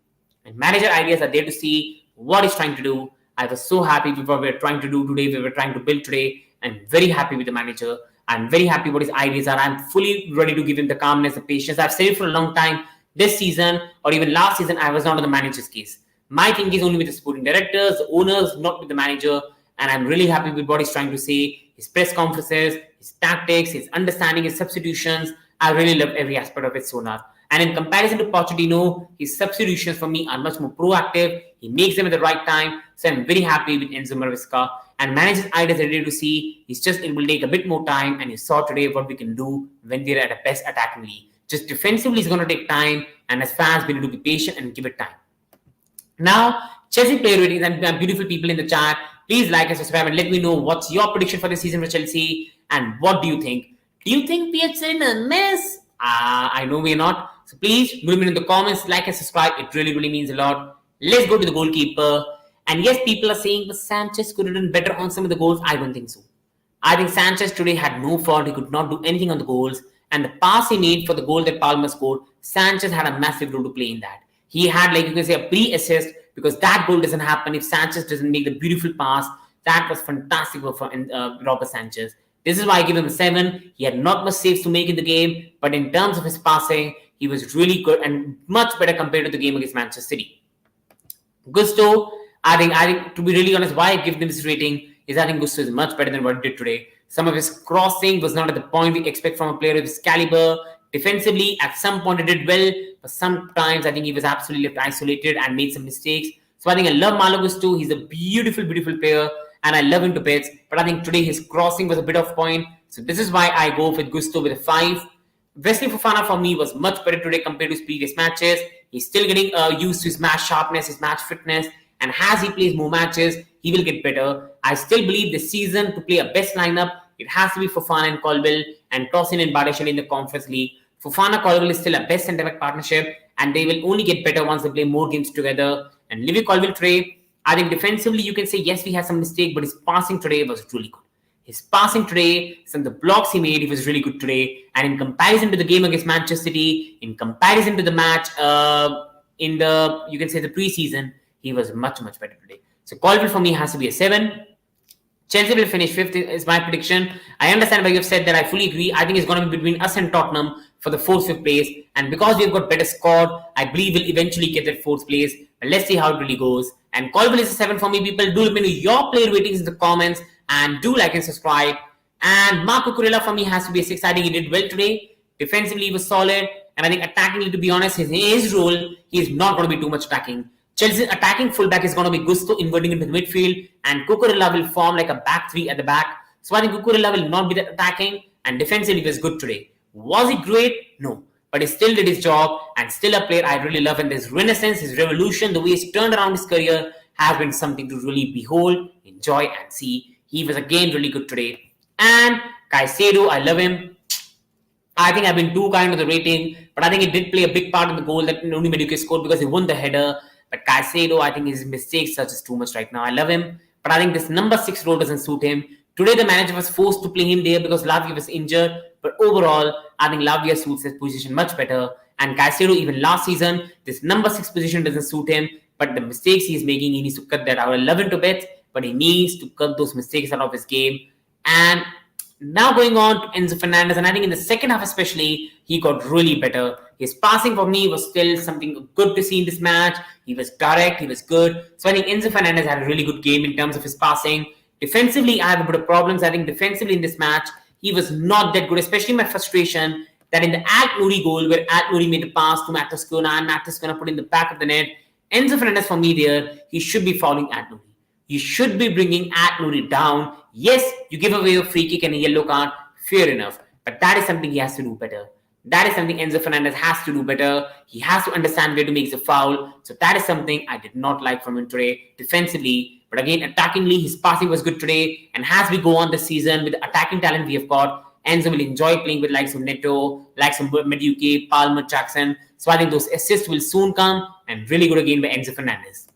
And manager ideas are there to see what he's trying to do. I was so happy with what we were trying to do today, we were trying to build today. I'm very happy with the manager. I'm very happy what his ideas are. I'm fully ready to give him the calmness, the patience. I've said it for a long time. This season, or even last season, I was not on the manager's case. My thing is only with the sporting directors, the owners, not with the manager. And I'm really happy with what he's trying to say. His press conferences, his tactics, his understanding, his substitutions. I really love every aspect of it so far. And in comparison to Pochettino, his substitutions for me are much more proactive. He makes them at the right time. So I'm very happy with Enzo Maresca. And manager's ideas are ready to see. It's just it will take a bit more time. And you saw today what we can do when we're at a best attacking league. Just defensively is going to take time. And as fans, we need to be patient and give it time. Now, Chelsea player ratings and beautiful people in the chat. Please like and subscribe and let me know what's your prediction for the season for Chelsea. And what do you think? Do you think we are in a mess? I know we're not. So please, leave me in the comments, like and subscribe. It really, really means a lot. Let's go to the goalkeeper. And yes, people are saying, but Sanchez could have done better on some of the goals. I don't think so. I think Sanchez today had no fault. He could not do anything on the goals. And the pass he made for the goal that Palmer scored, Sanchez had a massive role to play in that. He had, like you can say, a pre-assist because that goal doesn't happen if Sanchez doesn't make the beautiful pass. That was fantastic work for Robert Sanchez. This is why I give him a 7. He had not much saves to make in the game, but in terms of his passing, he was really good and much better compared to the game against Manchester City. Gusto, I think to be really honest, why I give them this rating is I think Gusto is much better than what he did today. Some of his crossing was not at the point we expect from a player of his caliber. Defensively, at some point he did well, but sometimes I think he was absolutely left isolated and made some mistakes. So I think I love Malo Gusto. He's a beautiful, beautiful player. And I love him to bits, but I think today his crossing was a bit off point. So this is why I go with Gusto with a 5. Wesley Fofana for me was much better today compared to his previous matches. He's still getting used to his match sharpness, his match fitness, and as he plays more matches, he will get better. I still believe this season to play a best lineup, it has to be Fofana and Colwill and Tosin and Bardashvili in the Conference League. Fofana Colwill is still a best centre-back partnership, and they will only get better once they play more games together. And Levy Colwill today, I think defensively, you can say, yes, we had some mistake, but his passing today was really good. His passing today, some of the blocks he made, he was really good today. And in comparison to the game against Manchester City, in comparison to the match in the, you can say, the preseason, he was much, much better today. So Colwill for me has to be a 7. Chelsea will finish 5th is my prediction. I understand why you've said that. I fully agree. I think it's going to be between us and Tottenham for the 4th, 5th place. And because we've got better squad, I believe we'll eventually get that 4th place. But let's see how it really goes. And Colwill is a 7 for me, people. Do let me know your player ratings in the comments. And do like and subscribe. And Marco Cucurella for me has to be a 6. I think he did well today. Defensively, he was solid. And I think attackingly, to be honest, his role, he is not going to be too much attacking. Chelsea's attacking fullback is going to be Gusto inverting into the midfield. And Cucurella will form like a back 3 at the back. So I think Cucurella will not be that attacking. And defensively, he was good today. Was he great? No. But he still did his job and still a player I really love. And his renaissance, his revolution, the way he's turned around his career has been something to really behold, enjoy and see. He was again really good today. And Caicedo, I love him. I think I've been too kind of the rating, but I think he did play a big part in the goal that Noni Mudryk scored because he won the header. But Caicedo, I think his mistakes are just too much right now. I love him, but I think this number 6 role doesn't suit him. Today, the manager was forced to play him there because Lavia was injured. But overall, I think Lavia suits his position much better. And Caicedo, even last season, this number 6 position doesn't suit him. But the mistakes he's making, he needs to cut that out. I love him to bits, but he needs to cut those mistakes out of his game. And now going on to Enzo Fernandez, and I think in the second half especially, he got really better. His passing for me was still something good to see in this match. He was direct, he was good. So I think Enzo Fernandez had a really good game in terms of his passing. Defensively, I have a bit of problems. I think defensively in this match, he was not that good, especially my frustration that in the Al-Nouri goal where Al-Nouri made a pass to Matascona and Matascona put in the back of the net, Enzo Fernandez for me there, he should be fouling at noni. You should be bringing at noni down. Yes, you give away a free kick and a yellow card, fair enough. But that is something he has to do better. That is something Enzo Fernandez has to do better. He has to understand where to make the foul. So that is something I did not like from him today defensively. But again, attackingly, his passing was good today. And as we go on this season with the attacking talent we have got, Enzo will enjoy playing with likes of Neto, likes of Madueke, Palmer, Jackson. So I think those assists will soon come, and really good again by Enzo Fernandez.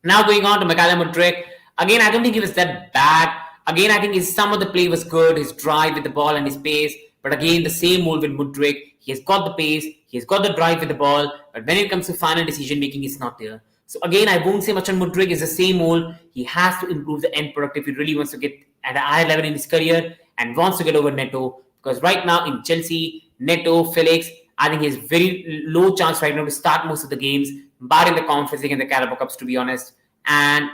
Now going on to Mudryk. Again, I don't think he was that bad. Again, I think some of the play was good, his drive with the ball and his pace. But again, the same old with Mudryk. He has got the pace, he has got the drive with the ball. But when it comes to final decision making, he's not there. So again, I won't say much on Mudryk. It's the same old. He has to improve the end product if he really wants to get at a higher level in his career and wants to get over Neto. Because right now in Chelsea, Neto, Felix, I think he has very low chance right now to start most of the games, barring the Conference League and the Carabao Cups, to be honest. And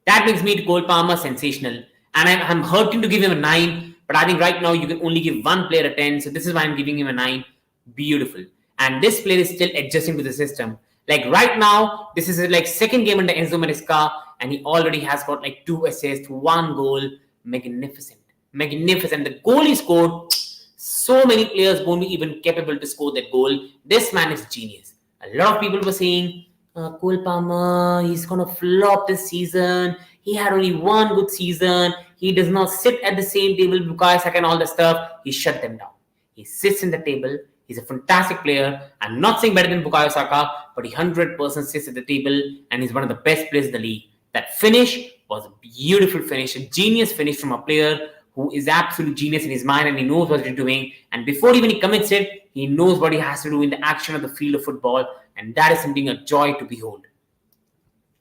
that brings me to Cole Palmer, sensational. And I'm hurting to give him a 9, but I think right now you can only give one player a 10. So this is why I'm giving him a 9. Beautiful. And this player is still adjusting to the system. Like right now, this is like second game under Enzo Maresca, and he already has got like 2 assists, 1 goal. Magnificent. Magnificent. The goal he scored, so many players won't be even capable to score that goal. This man is genius. A lot of people were saying, Cole Palmer, he's going to flop this season. He had only 1 good season. He does not sit at the same table with Bukayo Saka and all the stuff. He shut them down. He sits in the table. He's a fantastic player. I'm not saying better than Bukayo Saka, but he 100% sits at the table and he's one of the best players in the league. That finish was a beautiful finish, a genius finish from a player who is absolute genius in his mind and he knows what he's doing. And before even he commits it, he knows what he has to do in the action of the field of football. And that is something a joy to behold.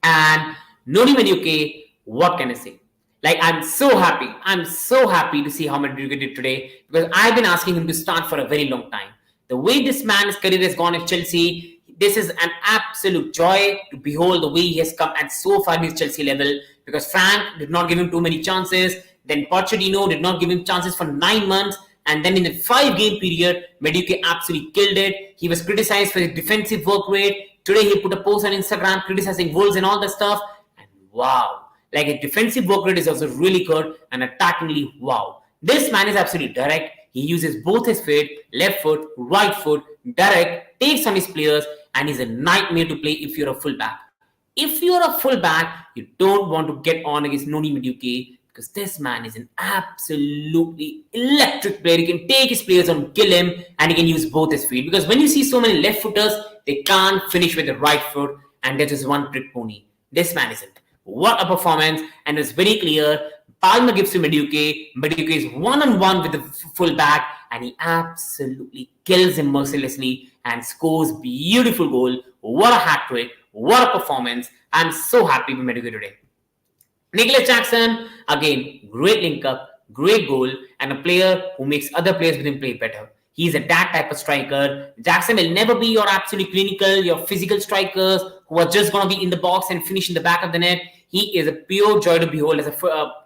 And Noni Madueke, what can I say? Like, I'm so happy. I'm so happy to see how Mudryk did today because I've been asking him to start for a very long time. The way this man's career has gone at Chelsea, this is an absolute joy to behold the way he has come at so far in his Chelsea level because Frank did not give him too many chances. Then Pochettino did not give him chances for 9 months. And then in the 5-game period, Madueke absolutely killed it. He was criticized for his defensive work rate. Today he put a post on Instagram criticizing Wolves and all that stuff. And wow. Like his defensive work rate is also really good and attackingly wow. This man is absolutely direct. He uses both his feet, left foot, right foot, direct, takes on his players, and is a nightmare to play if you're a fullback. If you're a fullback, you don't want to get on against Noni Madueke because this man is an absolutely electric player. He can take his players on, kill him, and he can use both his feet. Because when you see so many left footers, they can't finish with the right foot, and that is one trick pony. This man isn't. What a performance, and it's very clear. Palmer gives to Madueke. Madueke is one-on-one with the fullback, and he absolutely kills him mercilessly and scores beautiful goal. What a hat trick! What a performance! I'm so happy with Madueke today. Nicolas Jackson, again, great link-up, great goal, and a player who makes other players with him play better. He's a that type of striker. Jackson will never be your absolutely clinical, your physical strikers who are just going to be in the box and finish in the back of the net. He is a pure joy to behold as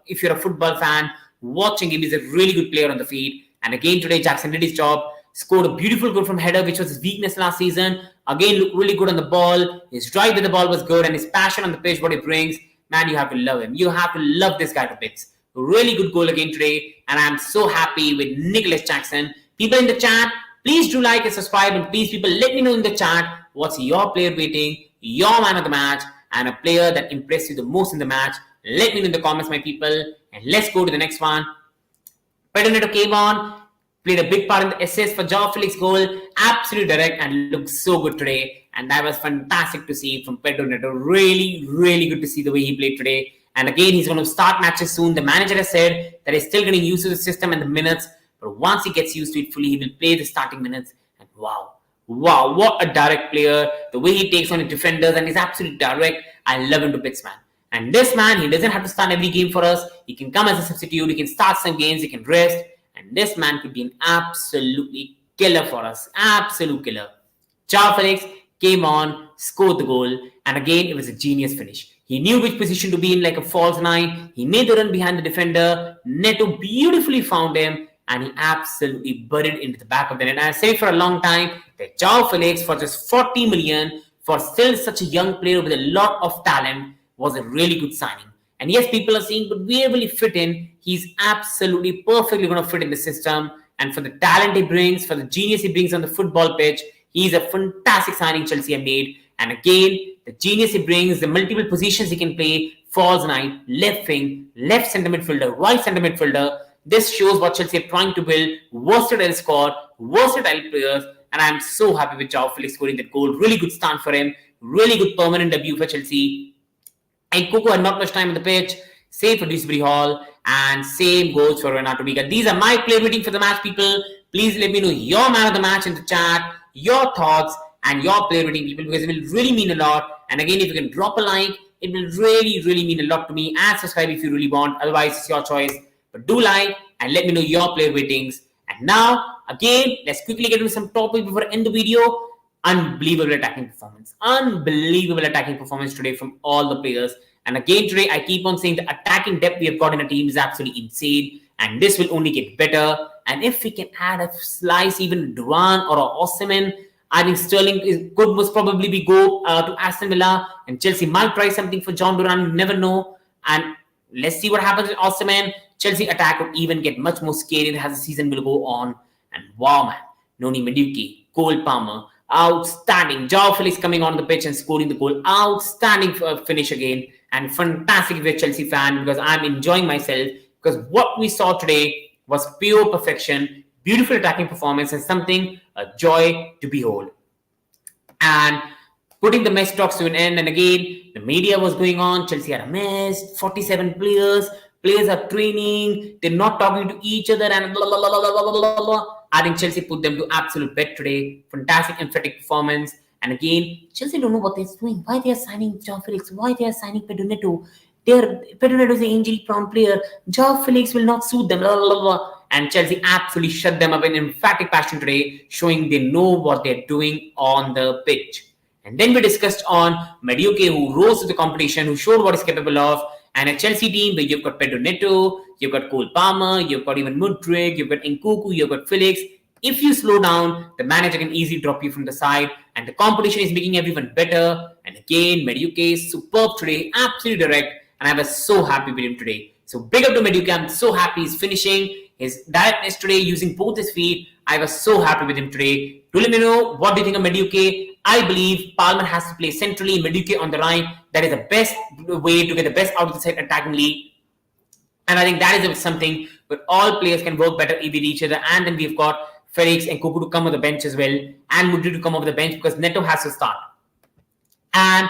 if you're a football fan. Watching him, he's a really good player on the field. And again today, Jackson did his job. Scored a beautiful goal from header, which was his weakness last season. Again, looked really good on the ball. His drive with the ball was good. And his passion on the pitch, what he brings, man, you have to love him. You have to love this guy to bits. Really good goal again today. And I'm so happy with Nicolas Jackson. People in the chat, please do like and subscribe. And please, people, let me know in the chat what's your player rating, your man of the match, and a player that impressed you the most in the match. Let me know in the comments, my people. And let's go to the next one. Pedro Neto came on, played a big part in the assist for Joao Felix goal. Absolutely direct and looked so good today. And that was fantastic to see from Pedro Neto. Really, really good to see the way he played today. And again, he's going to start matches soon. The manager has said that he's still getting used to the system and the minutes. But once he gets used to it fully, he will play the starting minutes. And wow, what a direct player. The way he takes on his defenders and he's absolutely direct. I love him to bits, man. And this man, he doesn't have to start every game for us. He can come as a substitute. He can start some games. He can rest. And this man could be an absolutely killer for us. Absolute killer. Joao Felix came on, scored the goal. And again, it was a genius finish. He knew which position to be in, like a false 9. He made the run behind the defender. Neto beautifully found him. And he absolutely buried into the back of the net. And I said for a long time that Joao Felix for just 40 million, for still such a young player with a lot of talent was a really good signing. And yes, people are saying, but where will he fit in? He's absolutely perfectly going to fit in the system. And for the talent he brings, for the genius he brings on the football pitch, he's a fantastic signing Chelsea have made. And again, the genius he brings, the multiple positions he can play, false nine, left wing, left centre midfielder, right centre midfielder. This shows what Chelsea are trying to build. Versatile squad, versatile players. And I'm so happy with Joao Felix scoring that goal. Really good start for him. Really good permanent debut for Chelsea. And Coco had not much time on the pitch. Same for Dewsbury Hall. And same goes for Renato Vega. These are my player rating for the match, people. Please let me know your man of the match in the chat, your thoughts, and your player rating, people, because it will really mean a lot. And again, if you can drop a like, it will really, really mean a lot to me. And subscribe if you really want. Otherwise, it's your choice. But do like and let me know your player ratings. And now, again, let's quickly get into some topics before I end the video. Unbelievable attacking performance. Unbelievable attacking performance today from all the players. And again, today, I keep on saying the attacking depth we have got in the team is absolutely insane. And this will only get better. And if we can add a slice, even Duran or Osimhen, I think Sterling could most probably be go to Aston Villa. And Chelsea might try something for John Duran. You never know. And let's see what happens with Osimhen. Chelsea attack would even get much more scary as the season will go on. And wow, man. Noni, Madueke, Cole Palmer. Outstanding. Joao Felix coming on the pitch and scoring the goal. Outstanding finish again. And fantastic if you're a Chelsea fan, because I'm enjoying myself. Because what we saw today was pure perfection. Beautiful attacking performance and something a joy to behold. And putting the mess talks to an end. And again, the media was going on. Chelsea had a mess. 47 players. Players are training. They're not talking to each other and blah, blah, blah, blah, blah, blah, blah. I think Chelsea put them to absolute bed today. Fantastic, emphatic performance. And again, Chelsea don't know what they're doing. Why they are signing Joao Felix? Why they are signing Pedro Neto? Pedro Neto is an injury-prone player. Joao Felix will not suit them. Blah, blah, blah, blah. And Chelsea absolutely shut them up in emphatic passion today, showing they know what they're doing on the pitch. And then we discussed on Madueke, who rose to the competition, who showed what he's capable of. And a Chelsea team where you've got Pedro Neto, you've got Cole Palmer, you've got even Mudryk, you've got Nkunku, you've got Felix. If you slow down, the manager can easily drop you from the side. And the competition is making everyone better. And again, Madueke is superb today, absolutely direct. And I was so happy with him today. So big up to Madueke. I'm so happy he's finishing. His directness today using both his feet. I was so happy with him today. Do let me know what do you think of Madueke. I believe Palmer has to play centrally, Madueke on the right. That is the best way to get the best out of the set attackingly. And I think that is something where all players can work better with each other. And then we've got Felix and Coco to come on the bench as well. And Mudryk to come off the bench because Neto has to start. And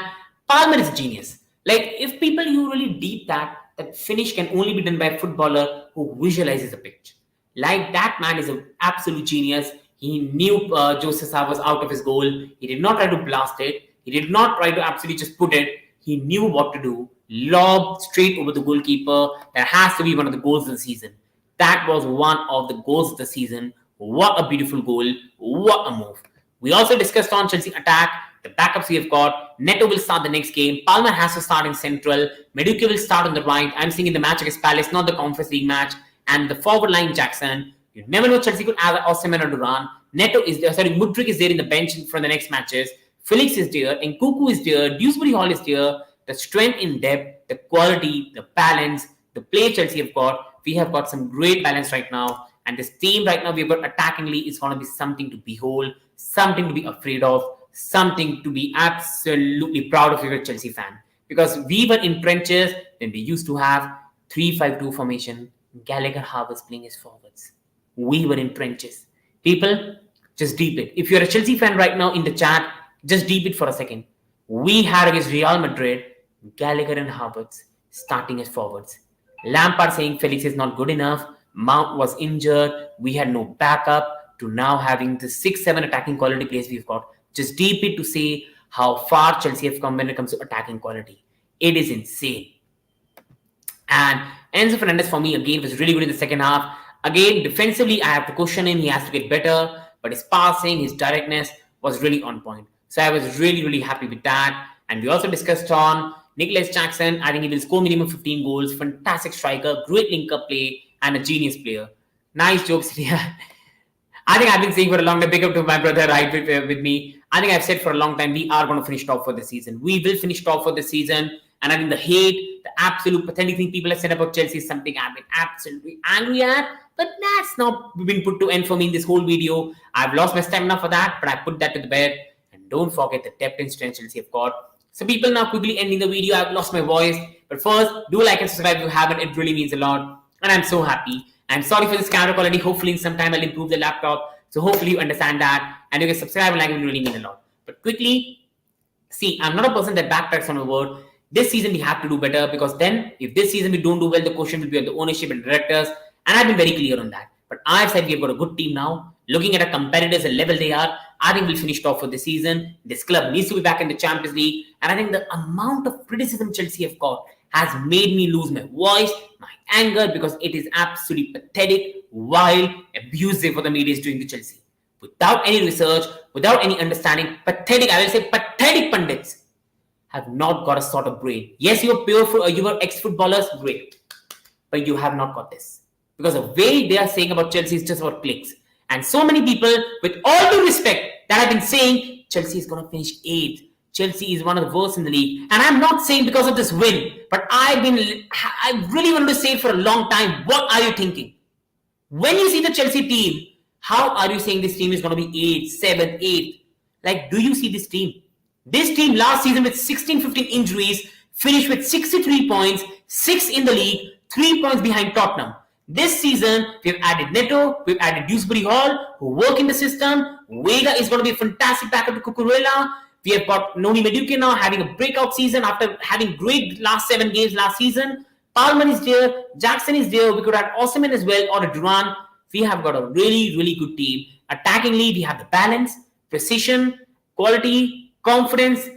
Palmer is a genius. Like, if people you really deep that finish can only be done by a footballer who visualizes the pitch. Like, that man is an absolute genius. He knew Joseph was out of his goal. He did not try to blast it. He did not try to absolutely just put it. He knew what to do. Lob straight over the goalkeeper. That has to be one of the goals of the season. That was one of the goals of the season. What a beautiful goal. What a move. We also discussed on Chelsea attack. The backups we have got. Neto will start the next game. Palmer has to start in central. Madueke will start on the right. I'm seeing in the match against Palace, not the Conference League match. And the forward line, Jackson. You never know, Chelsea could add Osimhen or Duran. Neto is there. Mudryk is there in the bench for the next matches. Felix is there. Nkunku is there. Dewsbury Hall is there. The strength in depth, the quality, the balance, the play Chelsea have got. We have got some great balance right now. And this team right now we've got attackingly is going to be something to behold, something to be afraid of, something to be absolutely proud of if you're a Chelsea fan. Because we were in trenches when we used to have 3-5-2 formation. Gallagher Harvard's playing as forwards. We were in trenches. People, just deep it. If you're a Chelsea fan right now in the chat, just deep it for a second. We had against Real Madrid, Gallagher and Harvards starting as forwards. Lampard saying Felix is not good enough. Mount was injured. We had no backup to now having the 6-7 attacking quality players we've got. Just deep it to say how far Chelsea have come when it comes to attacking quality. It is insane. And Enzo Fernandez for me again was really good in the second half. Again, defensively, I have to question him. He has to get better. But his passing, his directness was really on point. So I was really, really happy with that. And we also discussed on Nicolas Jackson. I think he will score minimum 15 goals. Fantastic striker, great link-up play, and a genius player. Nice jokes here. I think I've been saying for a long time, big up to my brother right with me. I think I've said for a long time, we are going to finish top for the season. We will finish top for the season. And I think the hate, the absolute pathetic thing people have said about Chelsea is something I've been absolutely angry at. But that's not been put to end for me in this whole video. I've lost my stamina for that, but I put that to the bed. And don't forget the depth and strength Chelsea have got. So people, now quickly ending the video. I've lost my voice. But first, do like and subscribe if you haven't. It really means a lot. And I'm so happy. I'm sorry for this camera quality. Hopefully in some time I'll improve the laptop. So hopefully you understand that. And you can subscribe and like, it will really mean a lot. But quickly, see, I'm not a person that backtracks on a word. This season we have to do better, because then if this season we don't do well, the question will be on the ownership and directors. And I've been very clear on that. But I've said we've got a good team now. Looking at our competitors, the level they are, I think we'll finish top for the season. This club needs to be back in the Champions League. And I think the amount of criticism Chelsea have got has made me lose my voice, my anger, because it is absolutely pathetic, wild, abusive what the media is doing to Chelsea. Without any research, without any understanding, pathetic, I will say pathetic pundits have not got a sort of brain. Yes, you are ex-footballers, great. But you have not got this. Because the way they are saying about Chelsea is just about clicks. And so many people, with all due respect, that have been saying Chelsea is going to finish 8th. Chelsea is one of the worst in the league. And I'm not saying because of this win, but I really wanted to say it for a long time. What are you thinking? When you see the Chelsea team, how are you saying this team is going to be 8th, 7th, 8th? Like, do you see this team? This team last season with 16-15 injuries finished with 63 points, 6th in the league, 3 points behind Tottenham. This season, we've added Neto, we've added Dewsbury Hall, who work in the system. Vega is going to be a fantastic backup to Colwill. We have got noni Madueke now having a breakout season after having great last 7 games last season. Palmer is there, Jackson is there. We could add Osimhen as well, or a Duran. We have got a really, really good team. Attackingly, we have the balance, precision, quality, confidence,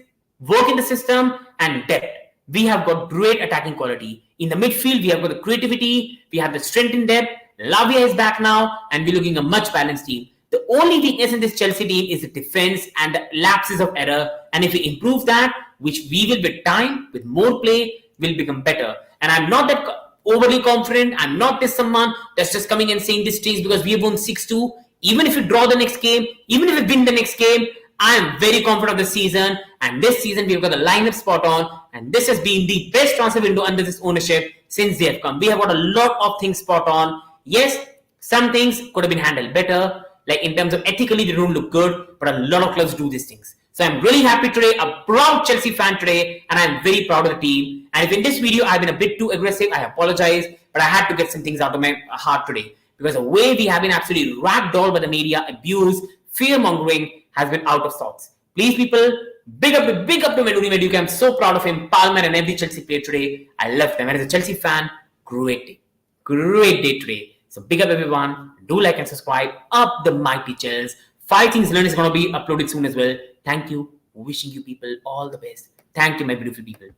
work in the system, and depth. We have got great attacking quality. In the midfield, we have got the creativity, we have the strength in depth. Lavia is back now, and we're looking at a much balanced team. The only weakness in this Chelsea team is the defense and the lapses of error. And if we improve that, which we will with time, with more play, will become better. And I'm not that overly confident. I'm not this someone that's just coming and saying this team because we have won 6-2. Even if we draw the next game, even if we win the next game, I am very confident of the season. And this season, we've got the lineup spot on. And this has been the best transfer window under this ownership since they have come. We have got a lot of things spot on. Yes, some things could have been handled better. Like in terms of ethically, they don't look good. But a lot of clubs do these things. So I'm really happy today, a proud Chelsea fan today. And I'm very proud of the team. And if in this video, I've been a bit too aggressive, I apologize. But I had to get some things out of my heart today. Because the way we have been absolutely ragdolled by the media, abuse, fear-mongering has been out of sorts. Please, people, big up to Mudryk. I'm so proud of him, Palmer, and every Chelsea player today. I love them. And as a Chelsea fan, great day. Great day today. So big up everyone. Do like and subscribe. Up the mighty Chelsea. 5 Things Learned is going to be uploaded soon as well. Thank you. Wishing you people all the best. Thank you, my beautiful people.